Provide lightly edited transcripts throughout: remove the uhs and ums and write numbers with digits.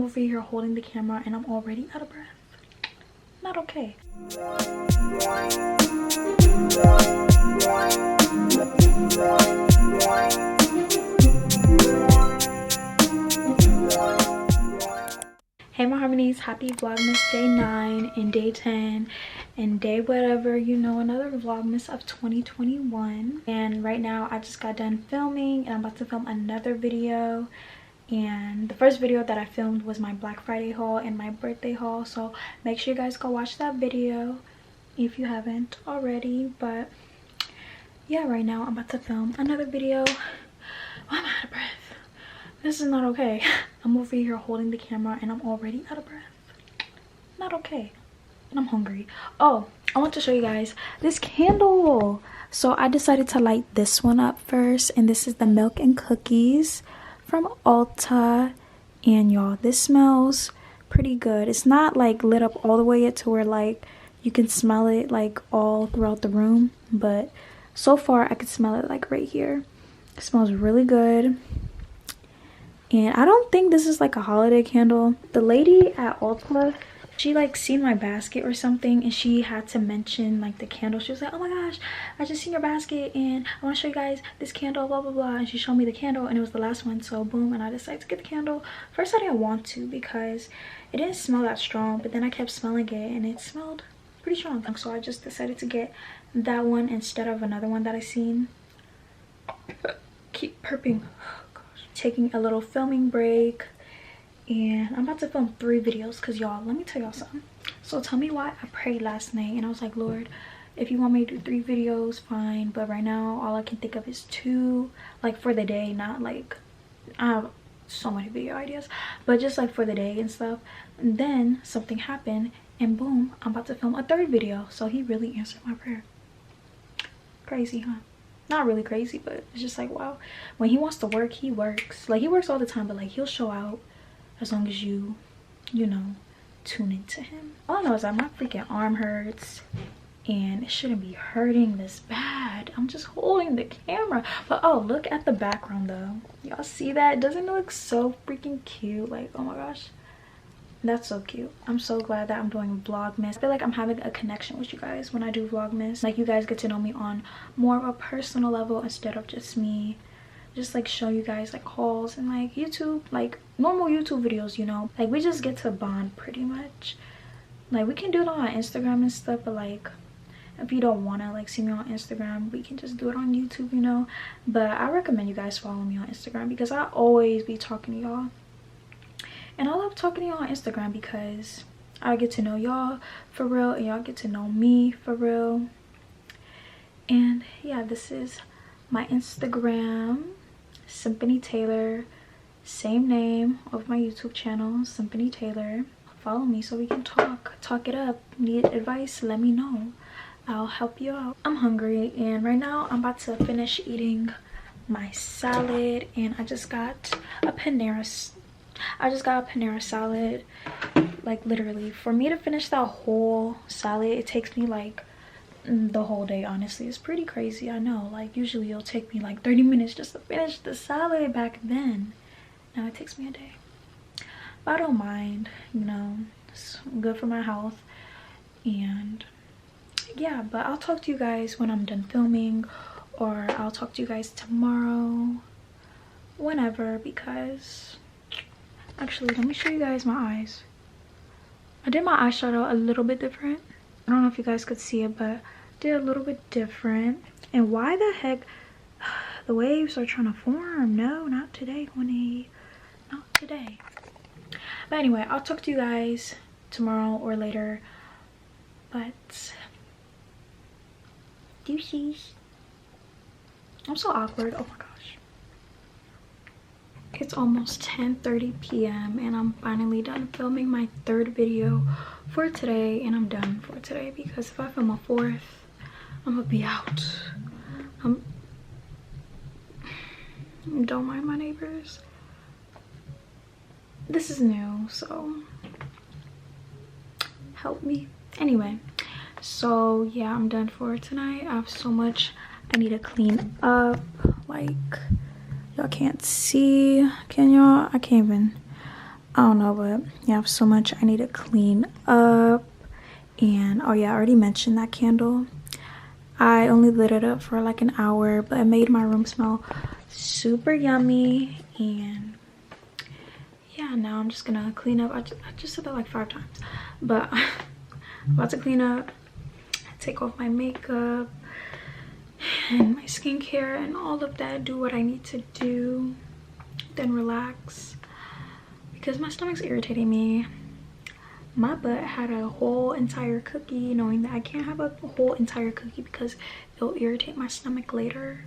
I'm over here holding the camera and I'm already out of breath. Not okay. Hey my harmonies, happy Vlogmas day 9 and day 10 and day whatever, you know, another Vlogmas of 2021. And right now I just got done filming and I'm about to film another video. And the first video that I filmed was my Black Friday haul and my birthday haul, so make sure you guys go watch that video if you haven't already. But yeah, right now I'm about to film another video. I'm out of breath. This is not okay. I'm over here holding the camera and I'm already out of breath. Not okay. And I'm hungry. Oh, I want to show you guys this candle. So I decided to light this one up first, and this is the Milk and Cookies from ULTA. And y'all, this smells pretty good. It's not like lit up all the way yet to where like you can smell it like all throughout the room, but so far I could smell it like right here. It smells really good. And I don't think this is like a holiday candle. The lady at ULTA, she like seen my basket or something and she had to mention like the candle. She was like, oh my gosh, I just seen your basket and I want to show you guys this candle, blah blah blah. And she showed me the candle and it was the last one, so boom, and I decided to get the candle. First I didn't want to because it didn't smell that strong, but then I kept smelling it and it smelled pretty strong, so I just decided to get that one instead of another one that I seen. Keep burping. Taking a little filming break, and I'm about to film 3 videos because y'all, let me tell y'all something. So tell me why I prayed last night and I was like, Lord, if you want me to do 3 videos, fine, but right now all I can think of is 2, like for the day, not like I have so many video ideas, but just like for the day and stuff. And then something happened and boom, I'm about to film a 3rd video. So he really answered my prayer. Crazy, huh? Not really crazy, but it's just like, wow, when he wants to work, he works. Like, he works all the time, but like he'll show out as long as you know, tune into him. All I know is that my freaking arm hurts and it shouldn't be hurting this bad. I'm just holding the camera. But oh, look at the background though. Y'all see that? Doesn't it look so freaking cute? Like, oh my gosh, that's so cute. I'm so glad that I'm doing Vlogmas. I feel like I'm having a connection with you guys when I do Vlogmas. Like, you guys get to know me on more of a personal level instead of just me just like show you guys like hauls and like YouTube, like normal YouTube videos, you know. Like, we just get to bond pretty much. Like, we can do it on Instagram and stuff, but like if you don't want to like see me on Instagram, we can just do it on YouTube, you know. But I recommend you guys follow me on Instagram because I always be talking to y'all. And I love talking to y'all on Instagram because I get to know y'all for real and y'all get to know me for real. And yeah, this is my Instagram, Symphony Taylor, same name of my YouTube channel, Symphony Taylor. Follow me so we can talk it up. Need advice, let me know, I'll help you out. I'm hungry and right now I'm about to finish eating my salad, and I just got a Panera salad. Like, literally, for me to finish that whole salad, it takes me like the whole day. Honestly, it's pretty crazy, I know. Like, usually it'll take me like 30 minutes just to finish the salad back then. Now it takes me a day, but I don't mind, you know. It's good for my health. And yeah, but I'll talk to you guys when I'm done filming, or I'll talk to you guys tomorrow, whenever, because actually, let me show you guys my eyes. I did my eyeshadow a little bit different. I don't know if you guys could see it, but I did a little bit different. And why the heck the waves are trying to form? No, not today, honey. Not today. But anyway, I'll talk to you guys tomorrow or later. But deuces. I'm so awkward. Oh my gosh. It's almost 10:30 p.m. and I'm finally done filming my 3rd video for today, and I'm done for today because if I film a 4th, I'm gonna be out. Don't mind my neighbors. This is new, so help me. Anyway, so yeah, I'm done for tonight. I have so much I need to clean up. Like, y'all can't see, can y'all? I can't even. don't know, but yeah, I have so much I need to clean up. And oh yeah, I already mentioned that candle. I only lit it up for like an hour, but it made my room smell super yummy. And yeah, now I'm just gonna clean up. I just said that like 5 times, but I'm about to clean up, take off my makeup and my skincare and all of that, do what I need to do, then relax because my stomach's irritating me. My butt had a whole entire cookie, knowing that I can't have a whole entire cookie because it'll irritate my stomach later.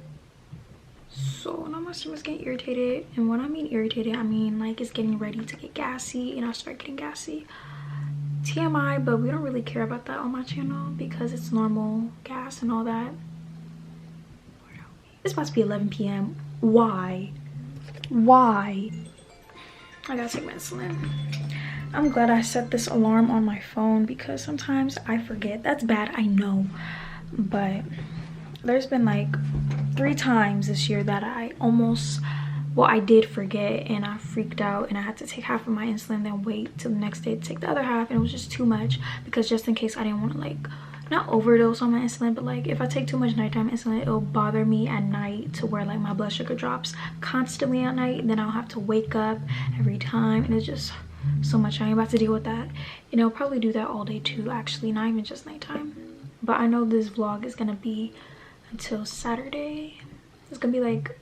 So now my stomach's getting irritated, and when I mean irritated, I mean like it's getting ready to get gassy, and I start getting gassy. TMI, but we don't really care about that on my channel because it's normal gas and all that. It's about to be 11 p.m. Why I gotta take my insulin. I'm glad I set this alarm on my phone because sometimes I forget. That's bad, I know, but there's been like 3 times this year that I almost, well, I did forget and I freaked out and I had to take half of my insulin, then wait till the next day to take the other half, and it was just too much because just in case I didn't want to like not overdose on my insulin, but like if I take too much nighttime insulin, it'll bother me at night to where like my blood sugar drops constantly at night, and then I'll have to wake up every time, and it's just so much. I ain't about to deal with that, and it'll probably do that all day too, actually, not even just nighttime. But I know this vlog is gonna be until Saturday. It's gonna be like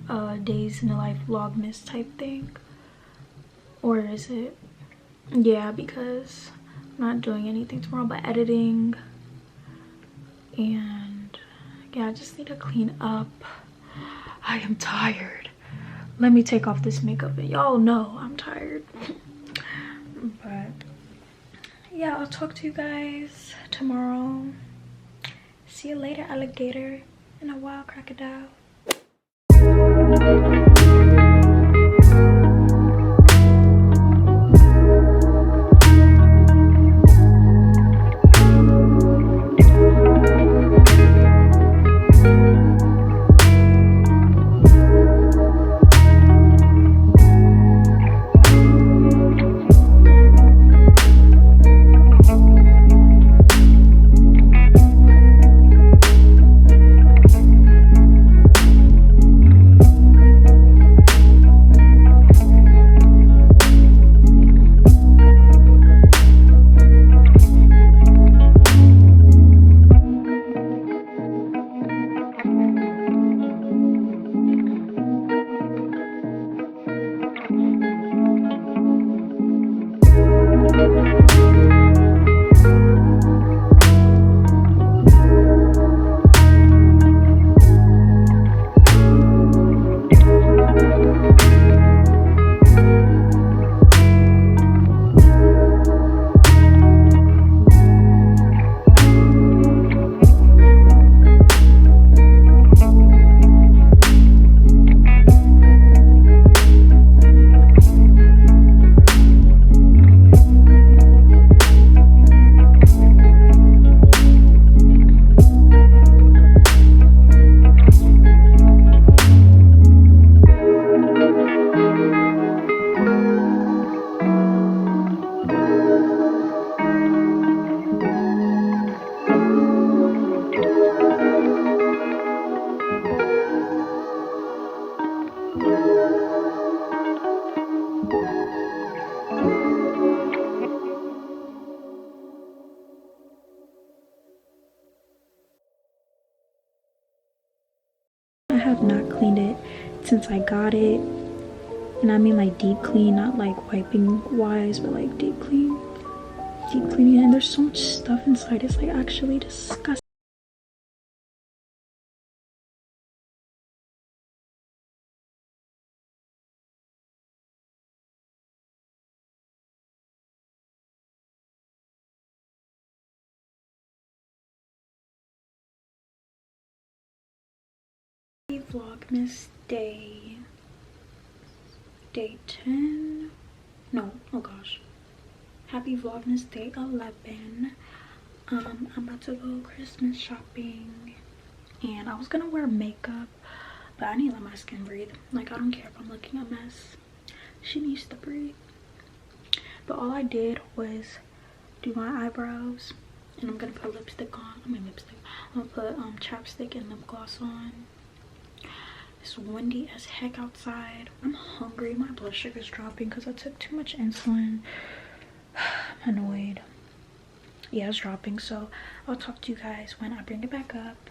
a days in the life vlogmas type thing, or is it? Yeah, because I'm not doing anything tomorrow but editing. And yeah, I just need to clean up. I am tired. Let me take off this makeup, and y'all know I'm tired. But yeah, I'll talk to you guys tomorrow. See you later, alligator and a wild crocodile. I have not cleaned it since I got it, and I mean like deep clean, not like wiping wise, but like deep clean, deep cleaning. And there's so much stuff inside, it's like actually disgusting. Vlogmas day 10, no, oh gosh, happy Vlogmas day 11. I'm about to go Christmas shopping, and I was gonna wear makeup, but I need to let my skin breathe. Like, I don't care if I'm looking a mess, she needs to breathe. but all I did was do my eyebrows, and I'm gonna put lipstick on. I'm gonna put chapstick and lip gloss on. It's windy as heck outside. I'm hungry. My blood sugar's dropping because I took too much insulin. I'm annoyed. Yeah, it's dropping, so I'll talk to you guys when I bring it back up.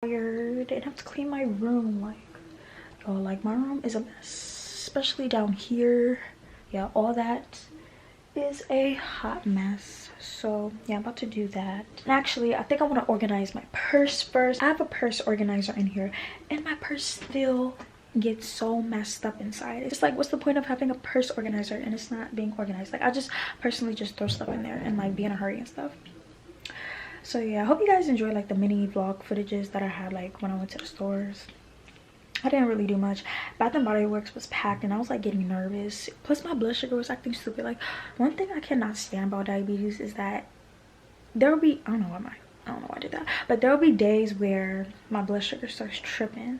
Tired and have to clean my room. Like my room is a mess, especially down here. Yeah, all that is a hot mess. So yeah, I'm about to do that. And actually, I think I want to organize my purse first. I have a purse organizer in here, and my purse still gets so messed up inside. It's like, what's the point of having a purse organizer and it's not being organized? Like, I just personally just throw stuff in there and like be in a hurry and stuff. So yeah, I hope you guys enjoy like the mini vlog footages that I had like when I went to the stores. I didn't really do much. Bath and Body Works was packed and I was like getting nervous. Plus my blood sugar was acting stupid. Like one thing I cannot stand about diabetes is that there'll be, I don't know why I did that, but there'll be days where my blood sugar starts tripping.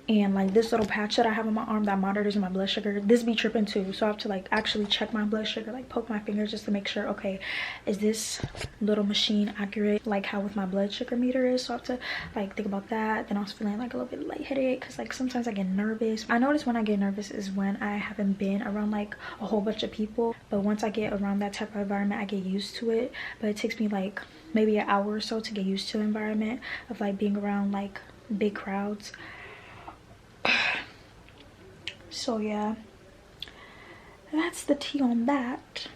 And like this little patch that I have on my arm that monitors my blood sugar, this be tripping too. So I have to like actually check my blood sugar, like poke my finger just to make sure, okay, is this little machine accurate, like how with my blood sugar meter is. So I have to like think about that. Then I was feeling like a little bit lightheaded because like sometimes I get nervous. I notice when I get nervous is when I haven't been around like a whole bunch of people, but once I get around that type of environment I get used to it. But it takes me like maybe an hour or so to get used to the environment of like being around like big crowds. So yeah, that's the tea on that.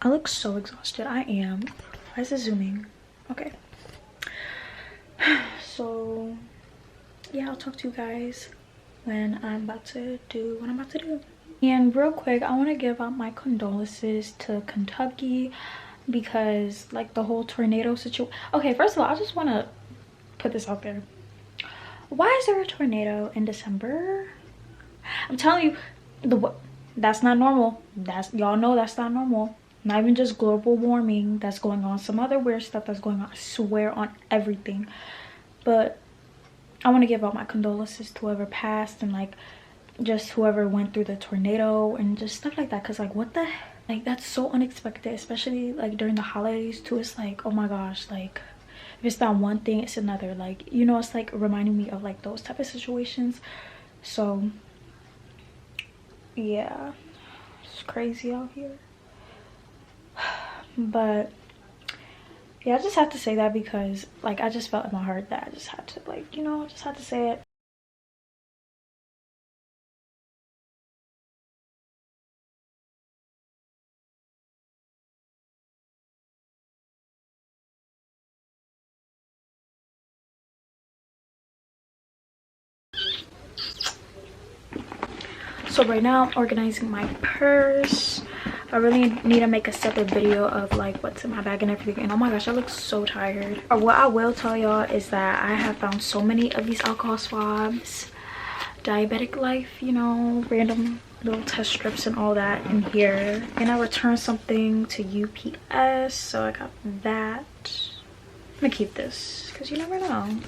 I look so exhausted. I am. Why is it zooming? Okay. So yeah, I'll talk to you guys when I'm about to do what I'm about to do. And real quick, I want to give out my condolences to Kentucky because like the whole tornado situation. Okay, first of all, I just want to put this out there. Why is there a tornado in December? I'm telling you, that's not normal. Y'all know that's not normal. Not even just global warming that's going on, some other weird stuff that's going on. I swear on everything. But I want to give out my condolences to whoever passed and like just whoever went through the tornado and just stuff like that. Because like what the, like that's so unexpected, especially like during the holidays too. It's like, oh my gosh, like if it's not one thing, it's another. Like, you know, it's like reminding me of like those type of situations. So yeah, it's crazy out here. But yeah, I just had to say that because like I just felt in my heart that I just had to, like, you know, I just had to say it. So right now I'm organizing my purse. I really need to make a separate video of like what's in my bag and everything. And oh my gosh, I look so tired. Or what I will tell y'all is that I have found so many of these alcohol swabs, diabetic life, you know, random little test strips and all that in here. And I returned something to UPS, so I got that. I'm gonna keep this because you never know.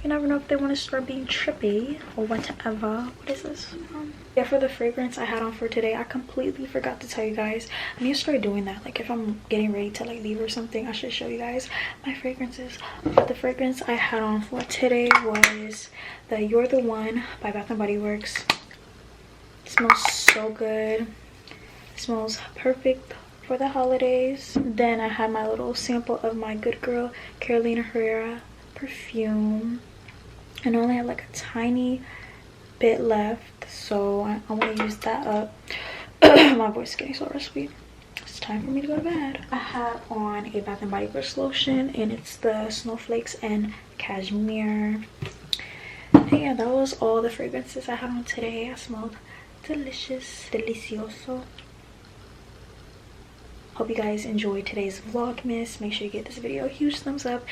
You never know if they want to start being trippy or whatever. What is this? Yeah, for the fragrance I had on for today, I completely forgot to tell you guys. I need to start doing that. Like if I'm getting ready to like leave or something, I should show you guys my fragrances. But the fragrance I had on for today was the You're the One by Bath and Body Works. It smells so good. It smells perfect for the holidays. Then I had my little sample of my Good Girl Carolina Herrera perfume, and I only have like a tiny bit left, so I want to use that up. My voice is getting so raspy. It's time for me to go to bed. I have on a Bath and Body Works lotion, and it's the Snowflakes and Cashmere. And yeah, that was all the fragrances I had on today. I smelled delicious, delicioso. Hope you guys enjoyed today's Vlogmas. Make sure you give this video a huge thumbs up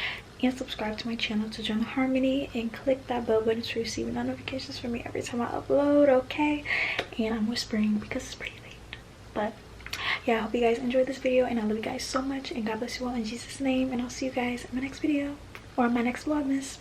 and subscribe to my channel to join the harmony, and click that bell button to receive notifications from me every time I upload, okay? And I'm whispering because it's pretty late. But yeah, I hope you guys enjoyed this video, and I love you guys so much, and God bless you all in Jesus' name, and I'll see you guys in my next video or my next Vlogmas.